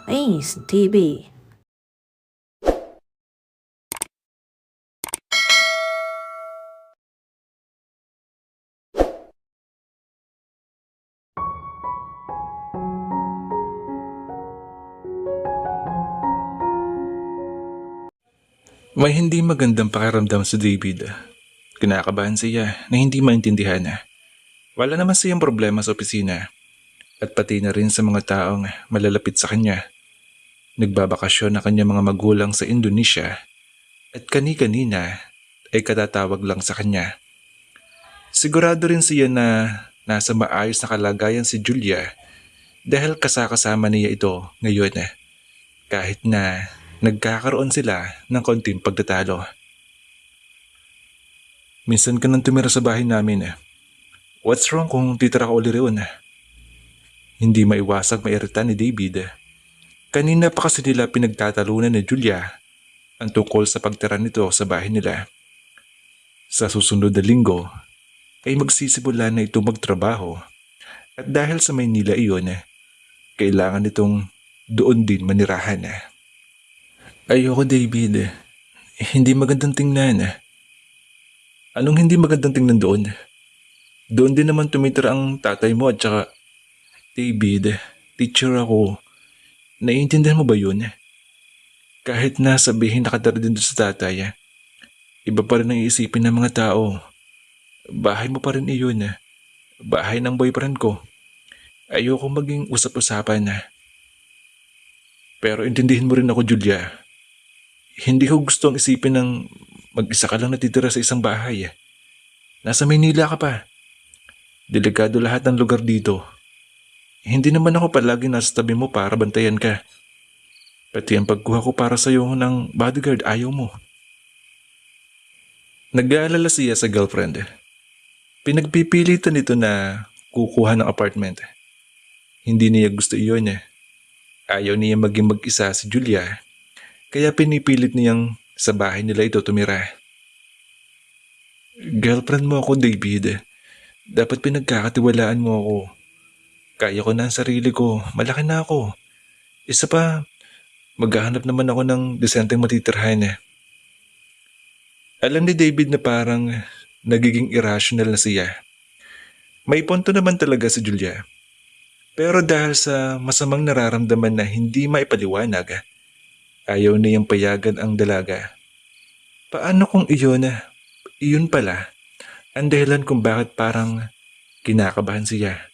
Ace TV. May hindi magandang pakiramdam si David. Kinakabahan siya na hindi maintindihan. Wala naman siyang problema sa opisina at pati na rin sa mga taong malalapit sa kanya. Nagbabakasyon na kanyang mga magulang sa Indonesia at kani-kanina ay katatawag lang sa kanya. Sigurado rin siya na nasa maayos na kalagayan si Julia dahil kasakasama niya ito ngayon kahit na nagkakaroon sila ng konting pagtatalo. Minsan ka nang tumira sa bahay namin. What's wrong kung titira ka uli roon? Hindi maiwasang mairita ni David. Kanina pa kasi nila pinagtatalunan ni Julia ang tungkol sa pagtira nito sa bahay nila. Sa susunod na linggo ay magsisimula na ito magtrabaho at dahil sa Maynila iyon, kailangan nitong doon din manirahan. Ayoko David, hindi magandang tingnan. Anong hindi magandang tingnan doon? Doon din naman tumitira ang tatay mo at saka David, teacher ako. Naiintindihan mo ba yun? Kahit na sabihin nakatira din doon sa tatay, iba pa rin ang iisipin ng mga tao. Bahay mo pa rin iyon. Bahay ng boyfriend ko. Ayoko maging usap-usapan. Pero intindihin mo rin ako, Julia. Hindi ko gustong isipin ng mag-isa ka lang natitira sa isang bahay. Nasa Maynila ka pa. Delikado lahat ng lugar dito. Hindi naman ako palagi nasa tabi mo para bantayan ka. Pati ang pagkuha ko para sa'yo ng bodyguard ayaw mo. Nag-aalala siya sa girlfriend. Pinagpipilitan nito na kukuha ng apartment. Hindi niya gusto iyon. Ayaw niya maging mag-isa si Julia. Kaya pinipilit niyang sa bahay nila ito tumira. Girlfriend mo ako, David. Dapat pinagkakatiwalaan mo ako. Kaya ko na ang sarili ko. Malaki na ako. Isa pa, maghahanap naman ako ng desenteng matitirhan. Alam ni David na parang nagiging irrational na siya. May punto naman talaga si Julia. Pero dahil sa masamang nararamdaman na hindi maipaliwanag, ayaw niyang payagan ang dalaga. Paano kung iyon pala, ang dahilan kung bakit parang kinakabahan siya.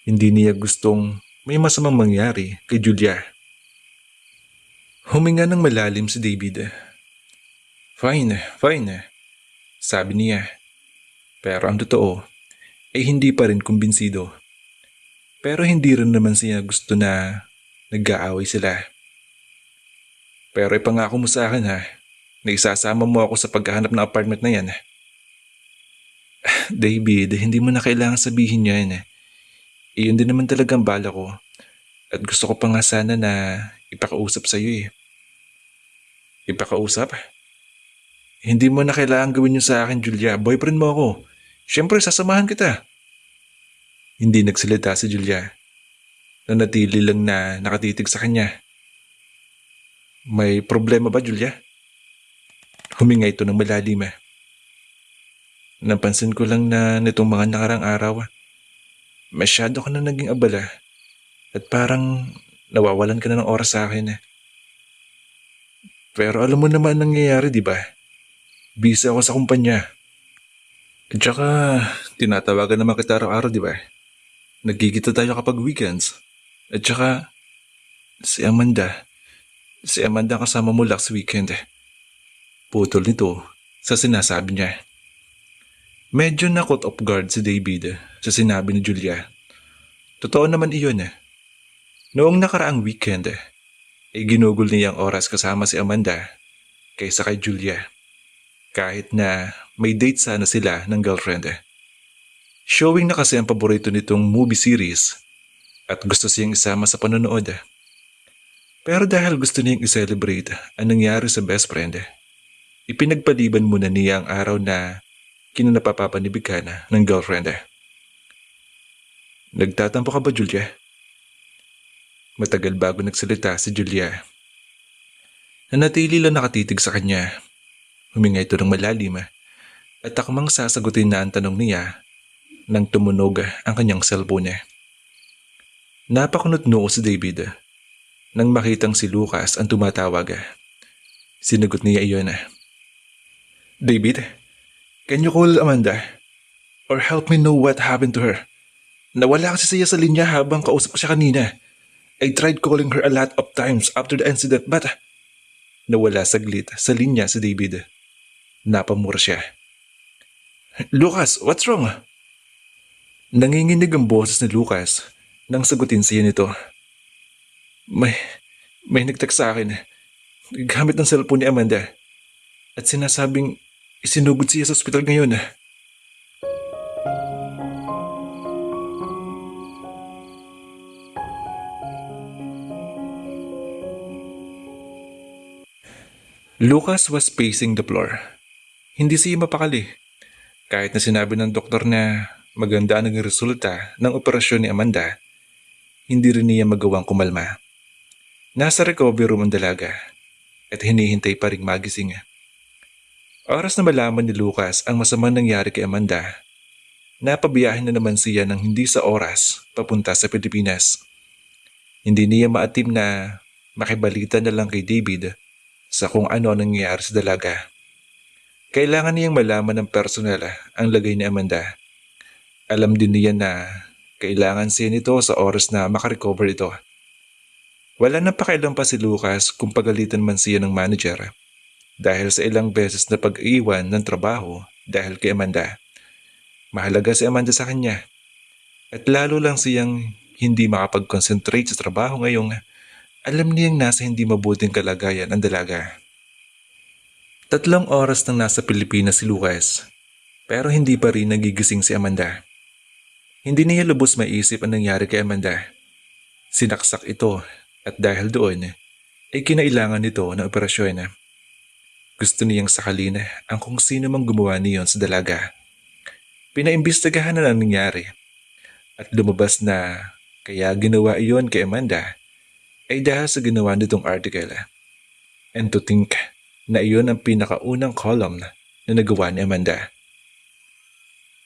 Hindi niya gustong may masamang mangyari kay Julia. Huminga ng malalim si David. Fine, sabi niya. Pero ang totoo ay hindi pa rin kumbinsido. Pero hindi rin naman siya gusto na nag-aaway sila. Pero ipangako mo sa akin na isasama mo ako sa paghahanap ng apartment na yan. David, hindi mo na kailangan sabihin yan. Iyon din naman talagang bala ko. At gusto ko pa nga sana na ipakausap sa'yo. Ipakausap? Hindi mo na kailangan gawin yun sa akin, Julia. Boyfriend mo ako. Siyempre, sasamahan kita. Hindi nagsalita si Julia. Nanatili lang na nakatitig sa kanya. May problema ba, Julia? Huminga ito ng malalim. Napansin ko lang na nitong mga nakarang araw, masyado ka na naging abala at parang nawawalan ka na ng oras sa akin. Pero alam mo naman ang nangyayari, di ba? Busy ako sa kumpanya. At saka, tinatawagan naman kita araw-araw, di ba? Nagkikita tayo kapag weekends. At saka, si Amanda. Si Amanda kasama mo last weekend. Putol nito sa sinasabi niya. Medyo na-caught off guard si David sa sinabi ni Julia. Totoo naman iyon. Noong nakaraang weekend, ay ginugol niya ang oras kasama si Amanda kaysa kay Julia. Kahit na may date sana sila ng girlfriend. Showing na kasi ang paborito nitong movie series at gusto siyang isama sa panonood. Pero dahil gusto niyang i-celebrate ang nangyari sa best friend, ipinagpaliban muna niya ang araw na kinanapapanibighan ng girlfriend. Nagtatampo ka ba, Julia? Matagal bago nagsalita si Julia. Nanatili lang nakatitig sa kanya. Huminga ito ng malalim at akmang sasagutin na ang tanong niya nang tumunog ang kanyang cellphone. Napakunot noo si David nang makitang si Lucas ang tumatawag. Sinagot niya iyon. David, can you call Amanda? Or help me know what happened to her? Nawala kasi siya sa linya habang kausap ko siya kanina. I tried calling her a lot of times after the incident but nawala saglit sa linya si David. Napamura siya. Lucas, what's wrong? Nanginginig ang boses ni Lucas nang sagutin siya nito. May nagtext sa akin gamit ng cellphone ni Amanda at sinasabing isinugod siya sa ospital ngayon. Lucas was pacing the floor. Hindi siya mapakali. Kahit na sinabi ng doktor na maganda ang naging resulta ng operasyon ni Amanda, hindi rin niya magawang kumalma. Nasa recovery room ang dalaga at hinihintay pa ring magising. Oras na malaman ni Lucas ang masamang nangyari kay Amanda, napabiyahin na naman siya ng hindi sa oras papunta sa Pilipinas. Hindi niya maatim na makibalita na lang kay David sa kung ano ang nangyayari sa dalaga. Kailangan niyang malaman ng personal ang lagay ni Amanda. Alam din niya na kailangan siya nito sa oras na makarecover ito. Wala nang pakialam pa si Lucas kung pagalitan man siya ng manager dahil sa ilang beses na pag-iwan ng trabaho dahil kay Amanda. Mahalaga si Amanda sa kanya at lalo lang siyang hindi makapag-concentrate sa trabaho ngayong alam niyang nasa hindi mabuting kalagayan ang dalaga. 3 oras nang nasa Pilipinas si Lucas pero hindi pa rin nagigising si Amanda. Hindi niya lubos maisip ang nangyari kay Amanda. Sinaksak ito at dahil doon ay kinailangan nito ng operasyon. Gusto niyang sakalin ang kung sino mang gumawa niyon sa dalaga. Pinaimbestigahan na ang nangyari at lumabas na kaya ginawa iyon kay Amanda ay dahil sa ginawa nitong article. And to think na iyon ang pinakaunang column na nagawa ni Amanda.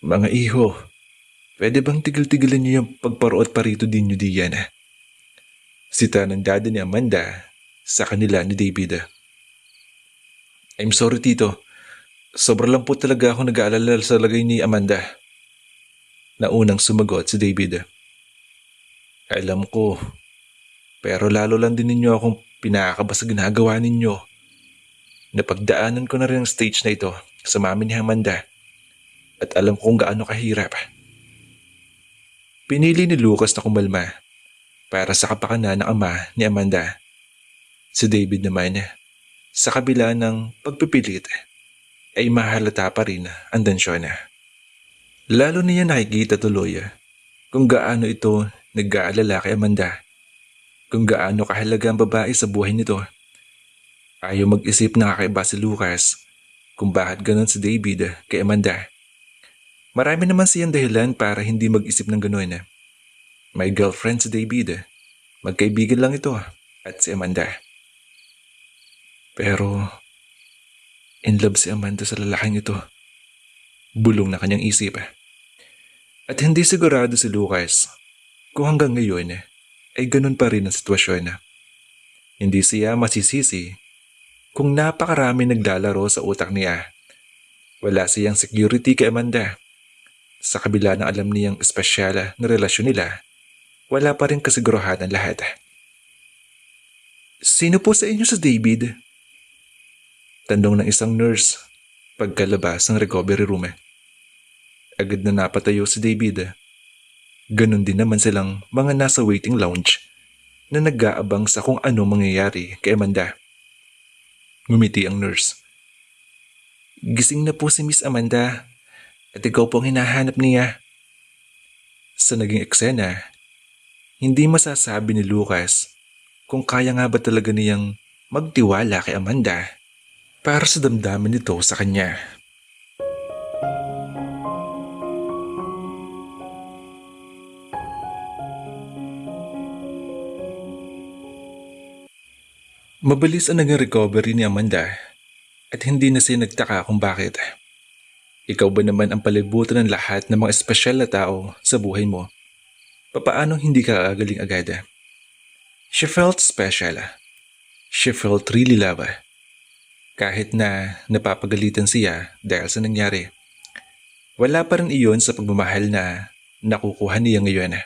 Mga iho, pwede bang tigil-tigilan niyo yung pagparoot parito din niyo diyan? Sita ng dada ni Amanda sa kanila ni David. I'm sorry tito, sobra lang po talaga ako nag-aalala sa lagay ni Amanda. Naunang sumagot si David. Alam ko, pero lalo lang din ninyo akong pinakakaba sa ginagawa ninyo. Napagdaanan ko na rin ang stage na ito sa mami ni Amanda at alam kong gaano kahirap. Pinili ni Lucas na kumalma para sa kapakanan ng ama ni Amanda. Si David naman, sa kabila ng pagpipilit, ay mahalata pa rin ang tensyon. Lalo niya nakikita tuloy kung gaano ito nag-aalala kay Amanda. Kung gaano kahalaga ang babae sa buhay nito. Ayaw mag-isip na kakaiba si Lucas kung bakit ganun si David kay Amanda. Marami naman siyang dahilan para hindi mag-isip ng ganun. May girlfriend si David. Magkaibigan lang ito at si Amanda. Pero in love si Amanda sa lalaking ito. Bulong na kanyang isip. At hindi sigurado si Lucas kung hanggang ngayon ay ganun pa rin ang sitwasyon. Hindi siya masisisi kung napakarami naglalaro sa utak niya. Wala siyang security kay Amanda. Sa kabila ng alam niyang espesyal na relasyon nila, wala pa rin kasigurahan ang lahat. Sino po sa inyo si David? Tanong ng isang nurse pagkalabas ng recovery room. Agad na napatayo si David. Ganon din naman silang mga nasa waiting lounge na nag-aabang sa kung ano mangyayari kay Amanda. Ngumiti ang nurse. Gising na po si Miss Amanda at ikaw po ang hinahanap niya. Sa naging eksena, hindi masasabi ni Lucas kung kaya nga ba talaga niyang magtiwala kay Amanda para sa damdamin nito sa kanya. Mabilis ang naging recovery ni Amanda at hindi na siya nagtaka kung bakit. Ikaw ba naman ang palibutan ng lahat ng mga espesyal na tao sa buhay mo? Papaano hindi ka agaling agad? She felt special. She felt really love. Kahit na napapagalitan siya dahil sa nangyari. Wala pa rin iyon sa pagmamahal na nakukuha niya ngayon.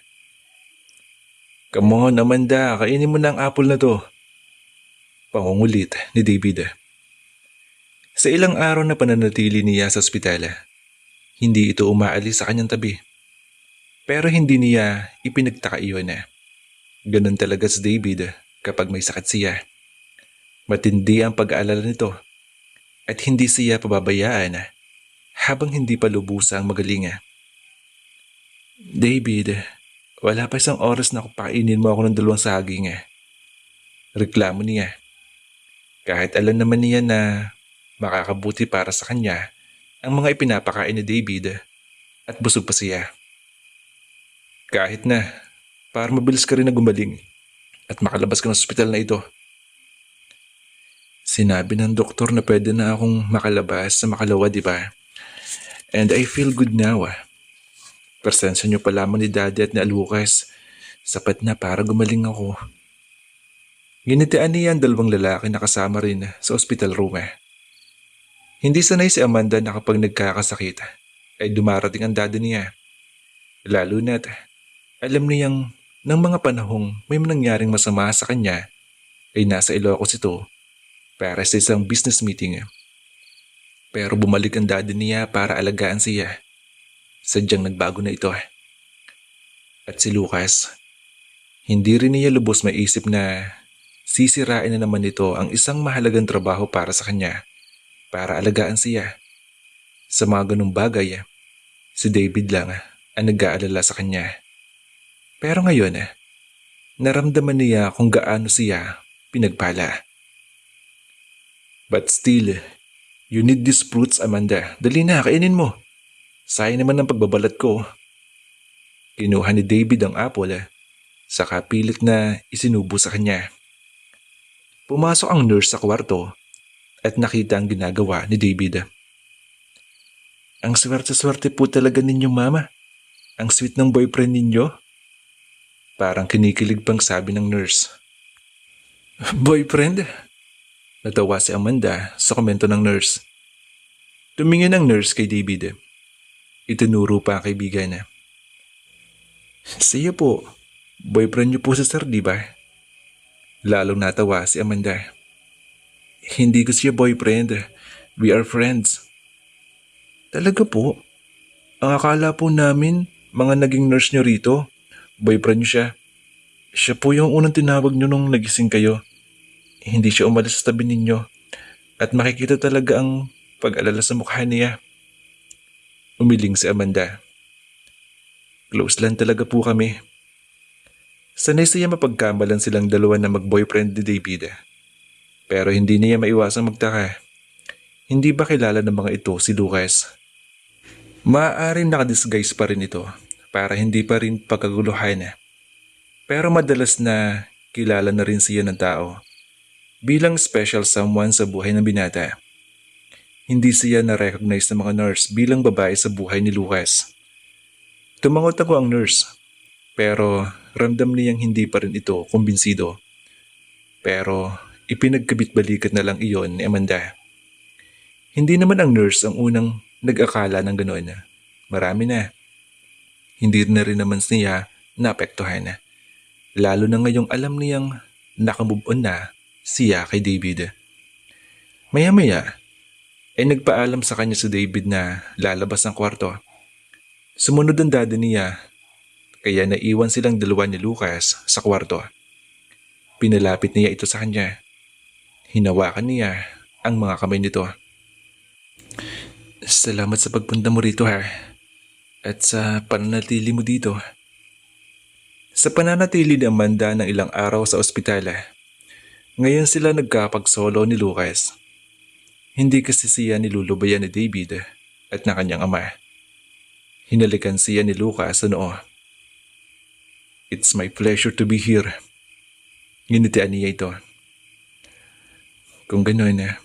Come on, Amanda, kainin mo na ang apple na to. Pangungulit ni David. Sa ilang araw na pananatili niya sa ospital, hindi ito umaalis sa kanyang tabi. Pero hindi niya ipinagtaka iyon. Ganun talaga si David kapag may sakit siya. Matindi ang pag-aalala nito at hindi siya pababayaan habang hindi pa lubusang magaling. David, wala pa isang oras na kapainin mo ako ng 2 saging. Reklamo niya. Kahit alam naman niya na makakabuti para sa kanya ang mga ipinapakain ni David at busog pa siya. Kahit na, para mabilis ka rin na gumaling at makalabas ka ng ospital na ito. Sinabi ng doktor na pwede na akong makalabas sa makalawa, di ba? And I feel good now. Presensya niyo pa lamang ni Daddy at ni Lucas. Sapat na para gumaling ako. Ginitian niya ang 2 lalaki na kasama rin sa hospital room. Hindi sanay si Amanda na kapag nagkakasakit ay dumarating ang daddy niya. Lalo na't alam niyang ng mga panahong may nangyaring masama sa kanya ay nasa Ilocos ito para sa isang business meeting. Pero bumalik ang daddy niya para alagaan siya. Sadyang nagbago na ito. At si Lucas, hindi rin niya lubos maisip na sisirain na naman ito ang isang mahalagang trabaho para sa kanya, para alagaan siya. Sa mga ganung bagay, si David lang ang nag-aalala sa kanya. Pero ngayon, naramdaman niya kung gaano siya pinagpala. But still, you need these fruits, Amanda. Dali na, kainin mo. Sayang naman ang pagbabalat ko. Kinuha ni David ang apple, saka pilit na isinubo sa kanya. Pumasok ang nurse sa kwarto at nakita ang ginagawa ni David. Ang swerte-swerte po talaga ninyo, Mama. Ang sweet ng boyfriend ninyo. Parang kinikilig pang sabi ng nurse. Boyfriend? Natawa si Amanda sa komento ng nurse. Tumingin ang nurse kay David. Itinuro pa ang kaibigan. Siya po, boyfriend niyo po si Sir, di ba? Lalong natawa si Amanda. Hindi ko siya boyfriend. We are friends. Talaga po? Ang akala po namin, mga naging nurse niyo rito, boyfriend niyo siya. Siya po yung unang tinawag niyo nung nagising kayo. Hindi siya umalis sa tabi ninyo. At makikita talaga ang pag-alala sa mukha niya. Umiling si Amanda. Close lang talaga po kami. Sanay siya mapagkamalan silang dalawa na mag-boyfriend ni David. Pero hindi niya maiwasang magtaka. Hindi ba kilala ng mga ito si Lucas? Maaaring nakadisguise pa rin ito para hindi pa rin pagkaguluhan. Pero madalas na kilala na rin siya ng tao bilang special someone sa buhay ng binata. Hindi siya na-recognize ng mga nurse bilang babae sa buhay ni Lucas. Tumangot ako ang nurse, pero ramdam niyang hindi pa rin ito kumbinsido. Pero ipinagkabit-balikat na lang iyon ni Amanda. Hindi naman ang nurse ang unang nag-akala ng gano'n. Marami na. Hindi na rin naman niya naapektuhan. Lalo na ngayong alam niyang nakamove on na siya kay David. Maya-maya, ay nagpaalam sa kanya si David na lalabas ng kwarto. Sumunod ang daddy niya, kaya naiwan silang dalawa ni Lucas sa kwarto. Pinalapit niya ito sa kanya. Hinawakan niya ang mga kamay nito. Salamat sa pagpunta mo rito, ha, at sa pananatili mo dito. Sa pananatili ni Amanda ng ilang araw sa ospital, ngayon sila nagkapagsolo ni Lucas. Hindi kasi siya nilulubayan ni David at ng kanyang ama. Hinalikan siya ni Lucas sa noo. It's my pleasure to be here. Nginitian niya ito. Kung gano'n,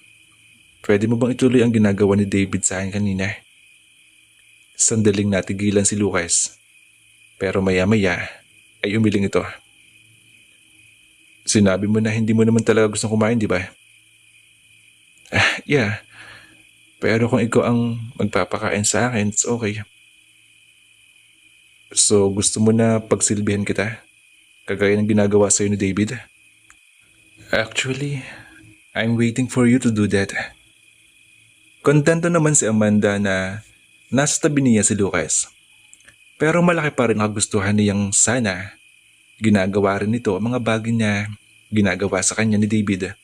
pwede mo bang ituloy ang ginagawa ni David sa akin kanina? Sandaling natigilan si Lucas, pero maya-maya ay umiling ito. Sinabi mo na hindi mo naman talaga gustong kumain, di ba? Yeah, pero kung ikaw ang magpapakain sa akin, it's okay. So gusto mo na pagsilbihan kita? Kagaya ng ginagawa sa'yo ni David? Actually, I'm waiting for you to do that. Kontento naman si Amanda na nasa tabi niya si Lucas. Pero malaki pa rin ang kagustuhan niyang sana ginagawa rin nito ang mga bagay na ginagawa sa kanya ni David.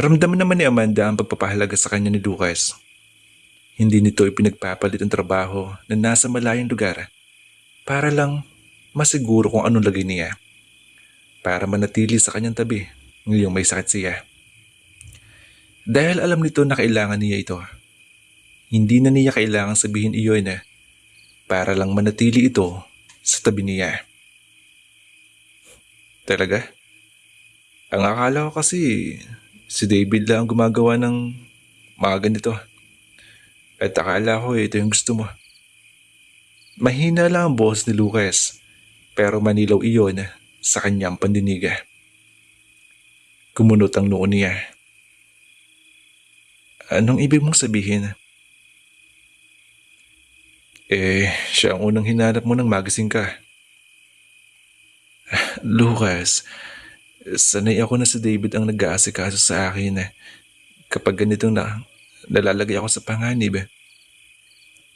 Ramdam naman ni Amanda ang pagpapahalaga sa kanya ni Lucas. Hindi nito ipinagpapalit ang trabaho na nasa malayong lugar para lang masiguro kung anong lagay niya. Para manatili sa kanyang tabi ngayong may sakit siya. Dahil alam nito na kailangan niya ito. Hindi na niya kailangan sabihin iyon para lang manatili ito sa tabi niya. Talaga? Ang akala ko kasi si David lang ang gumagawa ng mga ganito. At akala ko ito yung gusto mo. Mahina lang ang boses ni Lucas pero manilaw iyon sa kanyang pandiniga. Kumunot ang noo niya. Anong ibig mong sabihin? Siya ang unang hinanap mo nang magising ka. Lucas, sanay ako na si David ang nag-aasikaso sa akin kapag ganitong nalalagay ako sa panganib.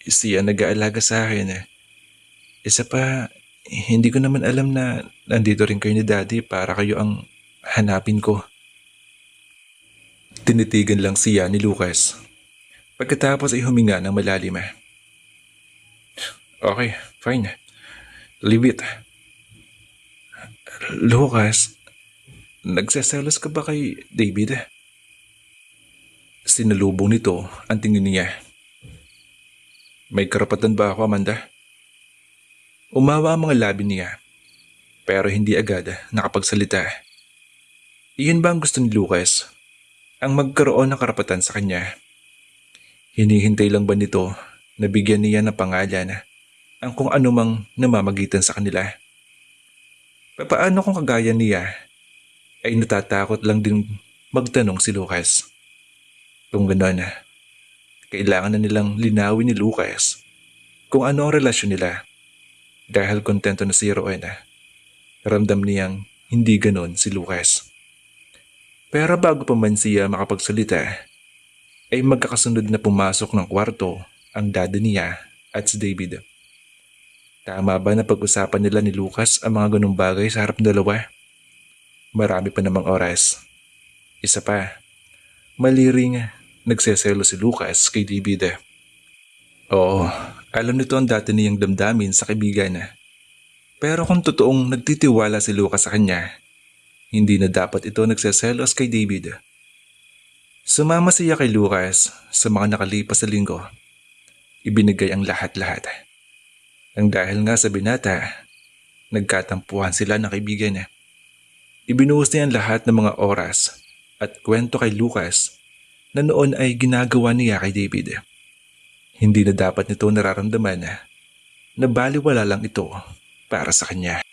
Siya nag-aalaga sa akin. Isa pa, hindi ko naman alam na nandito rin kayo ni Daddy para kayo ang hanapin ko. Tinitigan lang siya ni Lucas. Pagkatapos ay huminga ng malalim. Okay, fine. Leave it. Lucas, nagseselos ka ba kay David? Sinalubong nito ang tingin niya. May karapatan ba ako, Amanda? Umawa ang mga labi niya, pero hindi agad nakapagsalita. Iyon ba ang gusto ni Lucas? Ang magkaroon ng karapatan sa kanya? Hinihintay lang ba nito na bigyan niya ng pangalan ang kung anumang namamagitan sa kanila? Papaano kung kagaya niya ay natatakot lang din magtanong si Lucas? Kung gano'n, kailangan na nilang linawin ni Lucas kung ano ang relasyon nila dahil kontento na si Rowan. Ramdam niyang hindi gano'n si Lucas. Pero bago pa man siya makapagsalita, ay magkakasunod na pumasok ng kwarto ang daddy niya at si David. Tama ba na pag-usapan nila ni Lucas ang mga ganung bagay sa harap ng dalawa? Marami pa namang oras. Isa pa, mali ring nagseselo si Lucas kay David. Oo, alam nito ang dati niyang damdamin sa kaibigan. Pero kung totoong nagtitiwala si Lucas sa kanya, hindi na dapat ito nagseselos kay David. Sumama siya kay Lucas sa mga nakalipas na linggo. Ibinigay ang lahat-lahat. Ang dahil nga sa binata, nagkatampuhan sila ng kaibigan. Ibinuhos niya ang lahat ng mga oras at kwento kay Lucas na noon ay ginagawa niya kay David. Hindi na dapat nito nararamdaman na baliwala lang ito para sa kanya.